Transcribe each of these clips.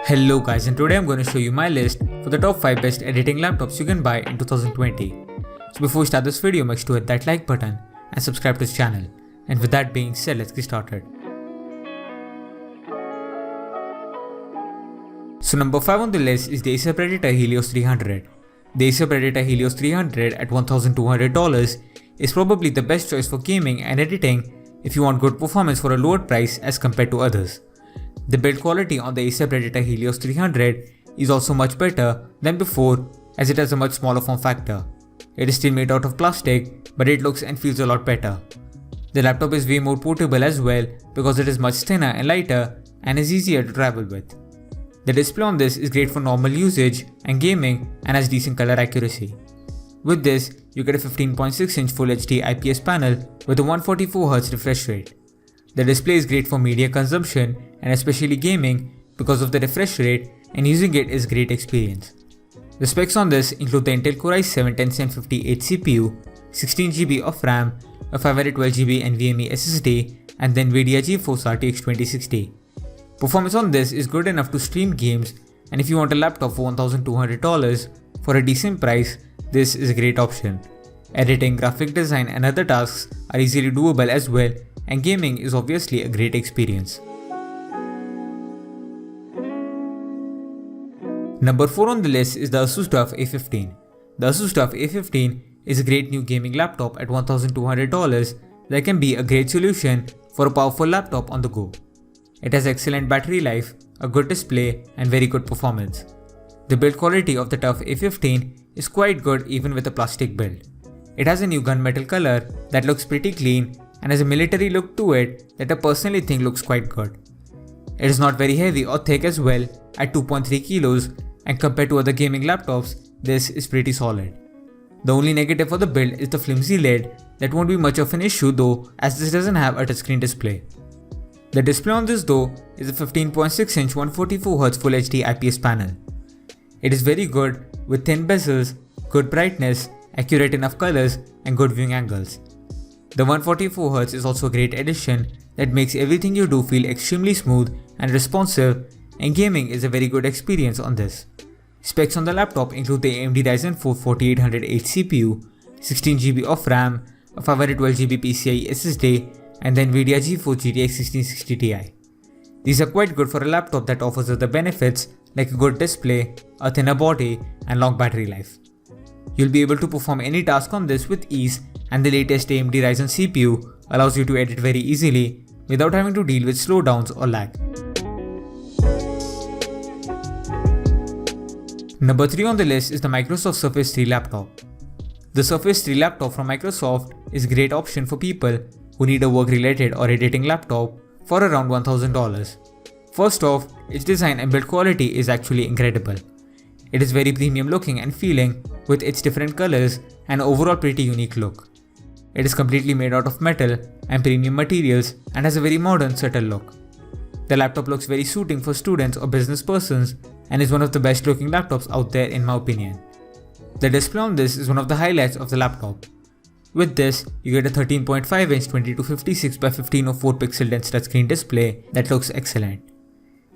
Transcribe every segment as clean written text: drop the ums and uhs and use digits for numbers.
Hello guys, and today I'm going to show you my list for the top 5 best editing laptops you can buy in 2020. So before we start this video, make sure to hit that like button and subscribe to this channel. And with that being said, let's get started. So number 5 on the list is the Acer Predator Helios 300. The Acer Predator Helios 300 at $1,200 is probably the best choice for gaming and editing if you want good performance for a lower price as compared to others. The build quality on the Acer Predator Helios 300 is also much better than before, as it has a much smaller form factor. It is still made out of plastic, but it looks and feels a lot better. The laptop is way more portable as well because it is much thinner and lighter and is easier to travel with. The display on this is great for normal usage and gaming and has decent color accuracy. With this, you get a 15.6-inch Full HD IPS panel with a 144Hz refresh rate. The display is great for media consumption and especially gaming because of the refresh rate, and using it is a great experience. The specs on this include the Intel Core i7-10758 CPU, 16GB of RAM, a 512GB NVMe SSD, and the Nvidia GeForce RTX 2060. Performance on this is good enough to stream games, and if you want a laptop for $1,200 for a decent price, this is a great option. Editing, graphic design and other tasks are easily doable as well, and gaming is obviously a great experience. Number 4 on the list is the Asus TUF A15. The Asus TUF A15 is a great new gaming laptop at $1,200 that can be a great solution for a powerful laptop on the go. It has excellent battery life, a good display and very good performance. The build quality of the TUF A15 is quite good even with a plastic build. It has a new gunmetal color that looks pretty clean and has a military look to it that I personally think looks quite good. It is not very heavy or thick as well at 2.3 kilos, and compared to other gaming laptops, this is pretty solid. The only negative for the build is the flimsy lid that won't be much of an issue though, as this doesn't have a touchscreen display. The display on this though is a 15.6-inch 144Hz Full HD IPS panel. It is very good with thin bezels, good brightness, accurate enough colors and good viewing angles. The 144Hz is also a great addition that makes everything you do feel extremely smooth and responsive, and gaming is a very good experience on this. Specs on the laptop include the AMD Ryzen 4 4800H CPU, 16GB of RAM, a 512GB PCIe SSD and the Nvidia GeForce GTX 1660 Ti. These are quite good for a laptop that offers other benefits like a good display, a thinner body and long battery life. You'll be able to perform any task on this with ease, and the latest AMD Ryzen CPU allows you to edit very easily without having to deal with slowdowns or lag. Number 3 on the list is the Microsoft Surface 3 laptop. The Surface 3 laptop from Microsoft is a great option for people who need a work-related or editing laptop for around $1,000. First off, its design and build quality is actually incredible. It is very premium looking and feeling with its different colors and overall pretty unique look. It is completely made out of metal and premium materials and has a very modern, subtle look. The laptop looks very suiting for students or business persons and is one of the best looking laptops out there in my opinion. The display on this is one of the highlights of the laptop. With this, you get a 13.5-inch 2256 by 1504 pixel dense touchscreen display that looks excellent.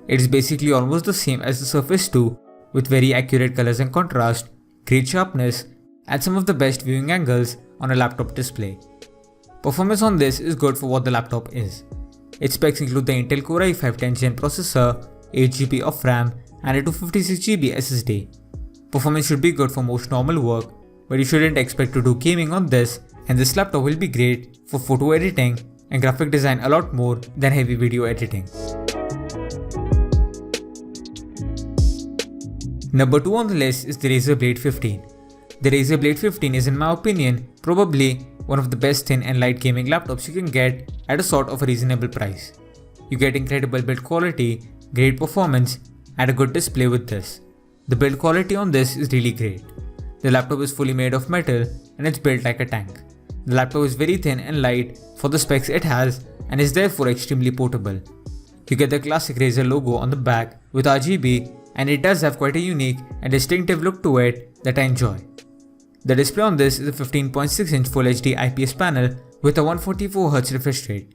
It is basically almost the same as the Surface 2 with very accurate colors and contrast, great sharpness and some of the best viewing angles on a laptop display. Performance on this is good for what the laptop is. Its specs include the Intel Core i5-10 Gen processor, 8GB of RAM and a 256GB SSD. Performance should be good for most normal work, but you shouldn't expect to do gaming on this, and this laptop will be great for photo editing and graphic design a lot more than heavy video editing. Number 2 on the list is the Razer Blade 15. The Razer Blade 15 is in my opinion probably one of the best thin and light gaming laptops you can get at a sort of a reasonable price. You get incredible build quality, great performance and a good display with this. The build quality on this is really great. The laptop is fully made of metal and it's built like a tank. The laptop is very thin and light for the specs it has and is therefore extremely portable. You get the classic Razer logo on the back with RGB, and it does have quite a unique and distinctive look to it that I enjoy. The display on this is a 15.6-inch Full HD IPS panel with a 144Hz refresh rate.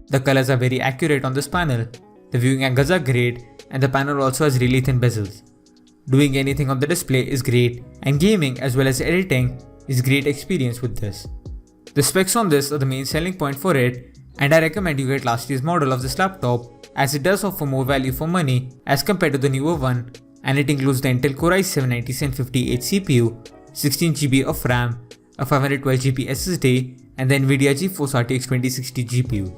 The colors are very accurate on this panel, the viewing angles are great, and the panel also has really thin bezels. Doing anything on the display is great, and gaming as well as editing is great experience with this. The specs on this are the main selling point for it, and I recommend you get last year's model of this laptop as it does offer more value for money as compared to the newer one, and it includes the Intel Core i7-9750H CPU, 16GB of RAM, a 512GB SSD, and the Nvidia GeForce RTX 2060 GPU.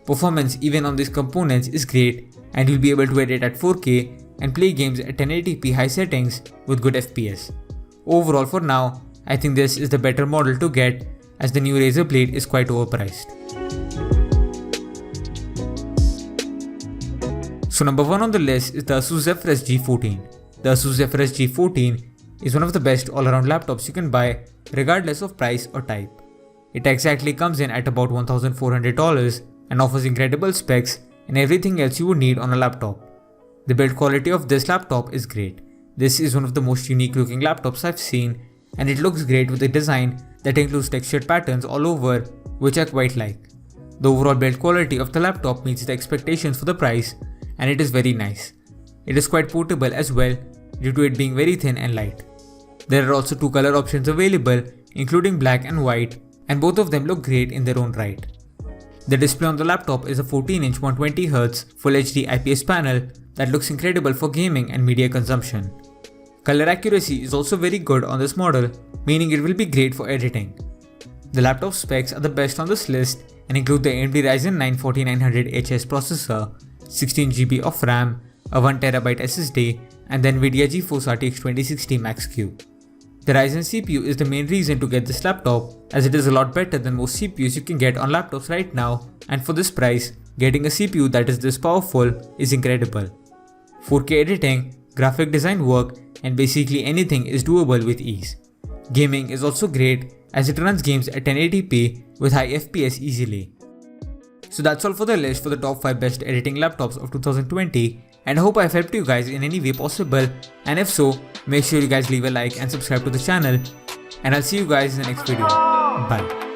Performance even on these components is great, and you'll be able to edit at 4K and play games at 1080p high settings with good FPS. Overall for now, I think this is the better model to get as the new Razer Blade is quite overpriced. So number 1 on the list is the Asus Zephyrus G14. The Asus Zephyrus G14 is one of the best all-around laptops you can buy regardless of price or type. It exactly comes in at about $1,400 and offers incredible specs and everything else you would need on a laptop. The build quality of this laptop is great. This is one of the most unique looking laptops I've seen, and it looks great with a design that includes textured patterns all over, which I quite like. The overall build quality of the laptop meets the expectations for the price, and it is very nice. It is quite portable as well due to it being very thin and light. There are also 2 color options available, including black and white, and both of them look great in their own right. The display on the laptop is a 14-inch 120Hz Full HD IPS panel that looks incredible for gaming and media consumption. Color accuracy is also very good on this model, meaning it will be great for editing. The laptop specs are the best on this list and include the AMD Ryzen 9 4900HS processor, 16GB of RAM, a 1TB SSD, and the Nvidia GeForce RTX 2060 Max-Q. The Ryzen CPU is the main reason to get this laptop, as it is a lot better than most CPUs you can get on laptops right now, and for this price, getting a CPU that is this powerful is incredible. 4K editing, graphic design work, and basically anything is doable with ease. Gaming is also great as it runs games at 1080p with high FPS easily. So that's all for the list for the top 5 best editing laptops of 2020, and I hope I've helped you guys in any way possible, and if so, make sure you guys leave a like and subscribe to the channel, and I'll see you guys in the next video. Bye.